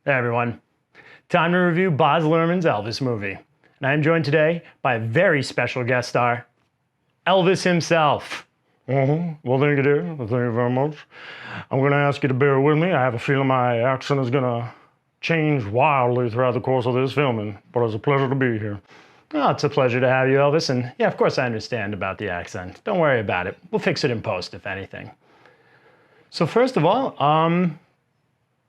Hey everyone, time to review Baz Luhrmann's Elvis movie. And I am joined today by a very special guest star, Elvis himself. Well, thank you, dear. Thank you very much. I'm going to ask you to bear with me. I have a feeling my accent is going to change wildly throughout the course of this filming, but it's a pleasure to be here. Oh, it's a pleasure to have you, Elvis. And yeah, of course I understand about the accent. Don't worry about it. We'll fix it in post, if anything. So first of all,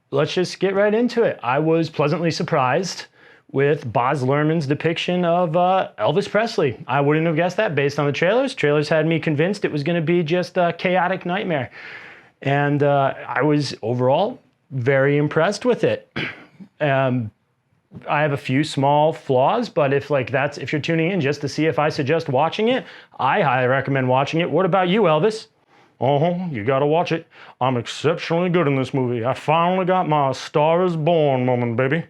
let's just get right into it. I was pleasantly surprised with Baz Luhrmann's depiction of Elvis Presley. I wouldn't have guessed that based on the trailers. Trailers had me convinced it was going to be just a chaotic nightmare. And I was overall very impressed with it. I have a few small flaws, but if you're tuning in just to see if I suggest watching it, I highly recommend watching it. What about you, Elvis? You gotta watch it. I'm exceptionally good in this movie. I finally got my Star is Born moment, baby.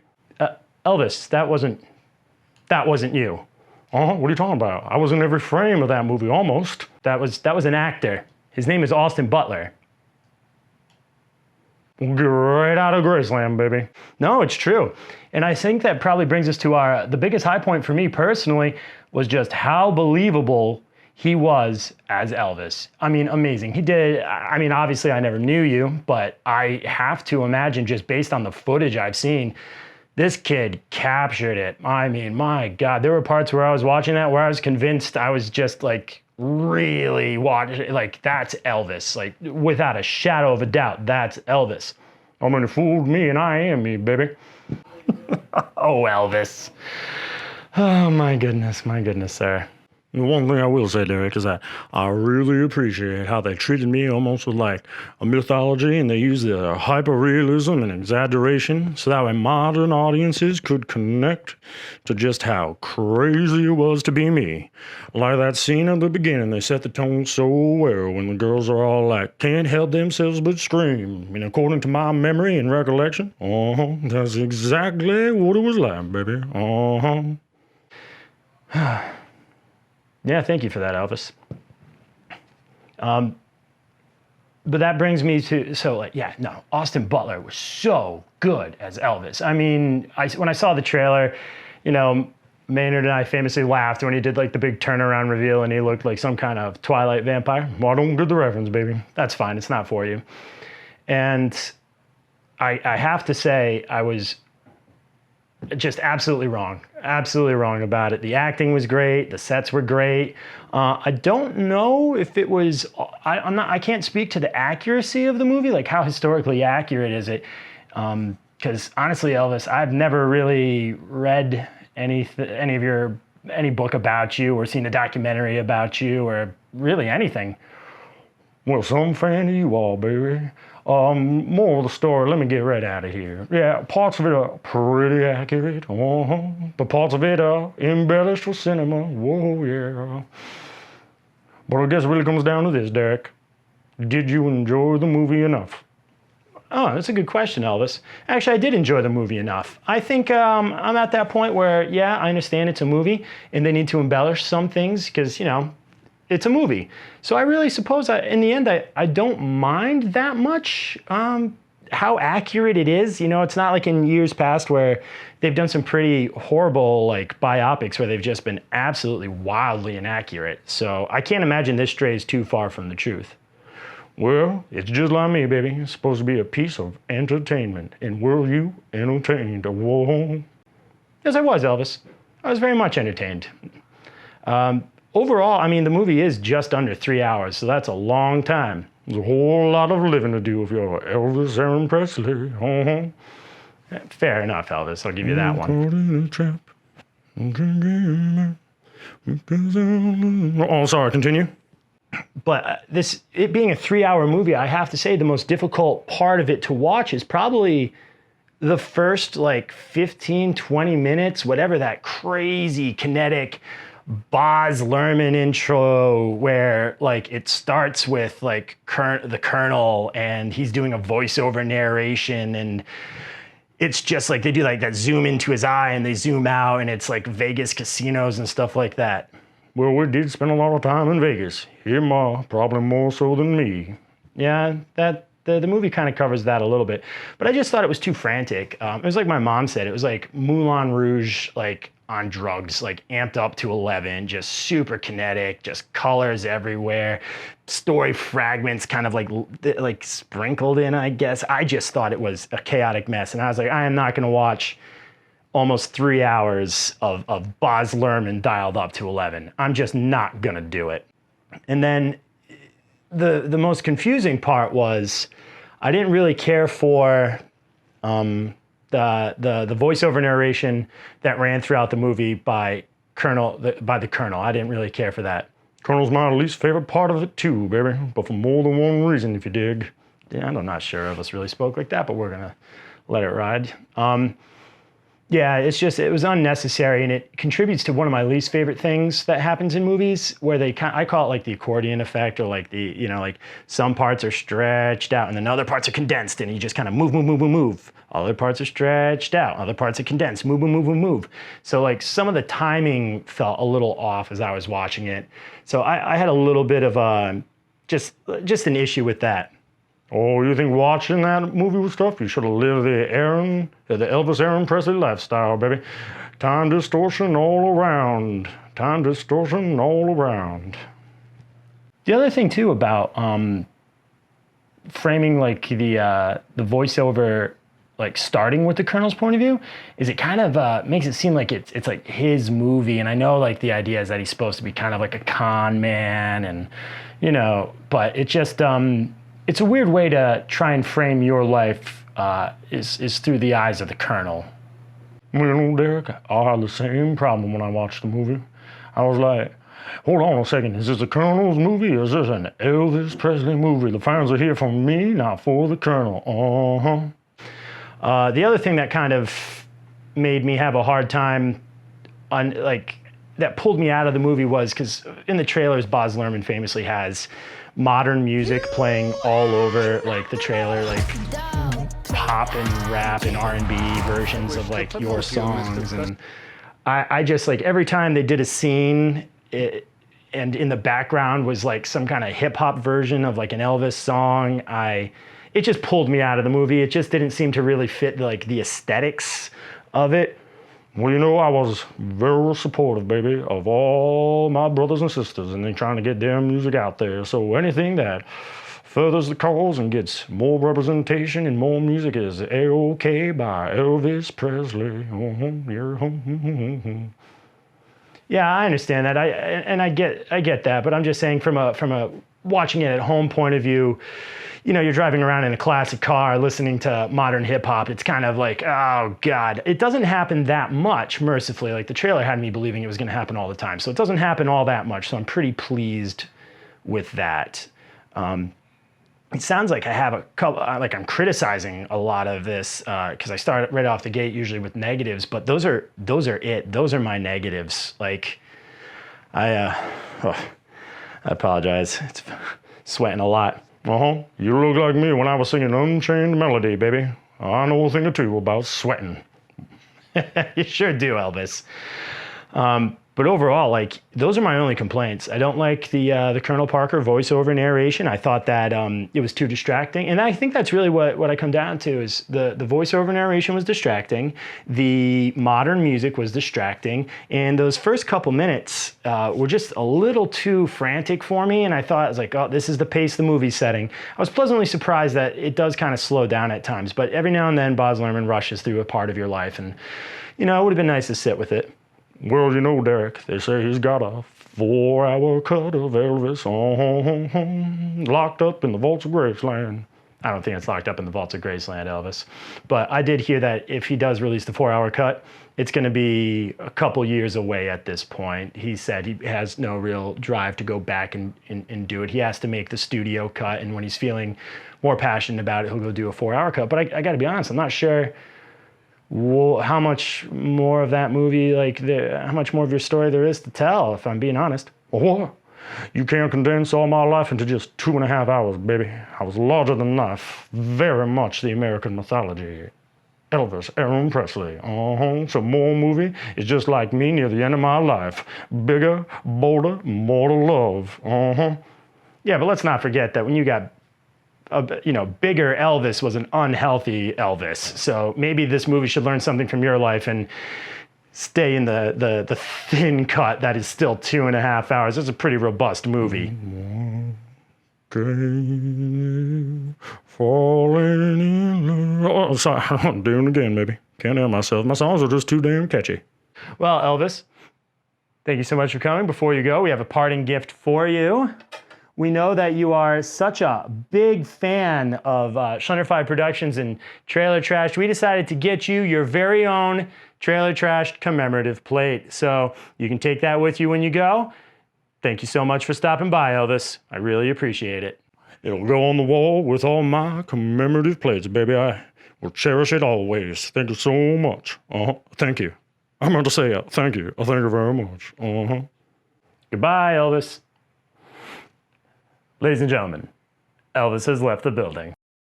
Elvis, that wasn't you. What are you talking about? I was in every frame of that movie, almost. That was an actor. His name is Austin Butler. We'll get right out of Graceland, baby. No, it's true. And I think that probably brings us to the biggest high point for me personally was just how believable he was as Elvis. I mean, amazing. Obviously I never knew you, but I have to imagine just based on the footage I've seen, this kid captured it. I mean, my God, there were parts where I was watching that where I was convinced I was just like really watching, like that's Elvis. Like without a shadow of a doubt, that's Elvis. I mean, it fooled me and I am me, baby. Oh, Elvis. Oh, my goodness, sir. The one thing I will say, Derek, is that I really appreciate how they treated me almost with like a mythology, and they used the hyper-realism and exaggeration so that way modern audiences could connect to just how crazy it was to be me. Like that scene at the beginning, they set the tone so well when the girls are all like, can't help themselves but scream. And according to my memory and recollection, that's exactly what it was like, baby. Yeah, thank you for that, Elvis. But that brings me to, Austin Butler was so good as Elvis. I mean, when I saw the trailer, Maynard and I famously laughed when he did like the big turnaround reveal and he looked like some kind of Twilight vampire. Well, I don't get the reference, baby. That's fine, it's not for you. And I have to say, I was just absolutely wrong about it. The acting was great. The sets were great. I don't know if it was, I can't speak to the accuracy of the movie, like how historically accurate is it? Because honestly, Elvis, I've never really read any book about you or seen a documentary about you or really anything. Well, some fan of you all, baby. More of the story, let me get right out of here. Yeah, parts of it are pretty accurate. But parts of it are embellished for cinema. Whoa, yeah. But I guess it really comes down to this, Derek. Did you enjoy the movie enough? Oh, that's a good question, Elvis. Actually, I did enjoy the movie enough. I think I'm at that point where, yeah, I understand it's a movie and they need to embellish some things because, it's a movie. So I really suppose in the end, I don't mind that much how accurate it is. It's not like in years past where they've done some pretty horrible like biopics where they've just been absolutely wildly inaccurate. So I can't imagine this strays too far from the truth. Well, it's just like me, baby. It's supposed to be a piece of entertainment. And were you entertained? Whoa. Yes, I was, Elvis. I was very much entertained. Overall, I mean, the movie is just under 3 hours, so that's a long time. There's a whole lot of living to do if you're Elvis Aaron Presley. Fair enough, Elvis. I'll give you that one. Oh, sorry, continue. But it being a 3-hour movie, I have to say the most difficult part of it to watch is probably the first like 15, 20 minutes, whatever that crazy kinetic Baz Luhrmann intro where like it starts with like the Colonel and he's doing a voiceover narration and it's just like they do like that zoom into his eye and they zoom out and it's like Vegas casinos and stuff like that. Well, we did spend a lot of time in Vegas. Him, probably more so than me. Yeah, that the movie kind of covers that a little bit. But I just thought it was too frantic. It was like my mom said, it was like Moulin Rouge, like on drugs, like amped up to 11, just super kinetic, just colors everywhere, story fragments kind of like sprinkled in, I guess. I just thought it was a chaotic mess. And I was like, I am not going to watch almost 3 hours of Baz Luhrmann dialed up to 11. I'm just not going to do it. And then the most confusing part was I didn't really care for the voiceover narration that ran throughout the movie by the Colonel. I didn't really care for that. Colonel's my least favorite part of it too, baby, but for more than one reason, if you dig. Yeah, I'm not sure Elvis really spoke like that, but we're gonna let it ride. Yeah, it was unnecessary, and it contributes to one of my least favorite things that happens in movies, where I call it like the accordion effect, or like like some parts are stretched out and then other parts are condensed, and you just kind of move. Other parts are stretched out, other parts are condensed, move. So like some of the timing felt a little off as I was watching it. So I had a little bit of just an issue with that. Oh, you think watching that movie was tough? You should have lived the Elvis Aaron Presley lifestyle, baby. Time distortion all around. Time distortion all around. The other thing too about framing like the voiceover, like starting with the Colonel's point of view, is it kind of makes it seem like it's like his movie. And I know like the idea is that he's supposed to be kind of like a con man, and but it just it's a weird way to try and frame your life, is through the eyes of the Colonel. Well, Derek, I had the same problem when I watched the movie. I was like, hold on a second, is this the Colonel's movie, or is this an Elvis Presley movie? The fans are here for me, not for the Colonel. The other thing that kind of made me have a hard time that pulled me out of the movie was because in the trailers, Baz Luhrmann famously has modern music playing all over like the trailer, like pop and rap and R&B versions of like your songs. And I just like every time they did a scene and in the background was like some kind of hip hop version of like an Elvis song, it just pulled me out of the movie. It just didn't seem to really fit like the aesthetics of it. Well, I was very supportive, baby, of all my brothers and sisters, and they're trying to get their music out there. So anything that furthers the cause and gets more representation and more music is A-OK by Elvis Presley. Yeah, I understand that. I get that, but I'm just saying from a watching it at home point of view, you're driving around in a classic car listening to modern hip hop. It's kind of like, oh God, it doesn't happen that much, mercifully. Like the trailer had me believing it was going to happen all the time. So it doesn't happen all that much. So I'm pretty pleased with that. It sounds like I have a couple, like I'm criticizing a lot of this because I start right off the gate usually with negatives, but those are it. Those are my negatives. Like I apologize. It's sweating a lot. You look like me when I was singing Unchained Melody, baby. I know a thing or two about sweating. You sure do, Elvis. But overall, like, those are my only complaints. I don't like the Colonel Parker voiceover narration. I thought that it was too distracting. And I think that's really what I come down to is the voiceover narration was distracting. The modern music was distracting. And those first couple minutes were just a little too frantic for me. And I thought, I was like, oh, this is the pace the movie's setting. I was pleasantly surprised that it does kind of slow down at times. But every now and then, Baz Luhrmann rushes through a part of your life. And, it would have been nice to sit with it. Well, Derek, they say he's got a 4-hour cut of Elvis locked up in the vaults of Graceland. I don't think it's locked up in the vaults of Graceland, Elvis. But I did hear that if he does release the 4-hour cut, it's going to be a couple years away at this point. He said he has no real drive to go back and do it. He has to make the studio cut, and when he's feeling more passionate about it, he'll go do a 4-hour cut. But I got to be honest, I'm not sure how much more of that movie, how much more of your story there is to tell, if I'm being honest. What? You can't condense all my life into just 2.5 hours, baby. I was larger than life, very much the American mythology. Elvis Aaron Presley. So more movie is just like me near the end of my life. Bigger, bolder, more to love. Yeah, but let's not forget that when you got bigger Elvis was an unhealthy Elvis. So maybe this movie should learn something from your life and stay in the thin cut that is still 2.5 hours. It's a pretty robust movie. Falling in love. Oh, sorry, I'm doing it again, maybe. Can't help myself. My songs are just too damn catchy. Well, Elvis, thank you so much for coming. Before you go, we have a parting gift for you. We know that you are such a big fan of Schlenderfi Productions and Trailer Trash. We decided to get you your very own Trailer Trash commemorative plate. So you can take that with you when you go. Thank you so much for stopping by, Elvis. I really appreciate it. It'll go on the wall with all my commemorative plates, baby. I will cherish it always. Thank you so much. Thank you. I meant to say thank you. Thank you very much. Goodbye, Elvis. Ladies and gentlemen, Elvis has left the building.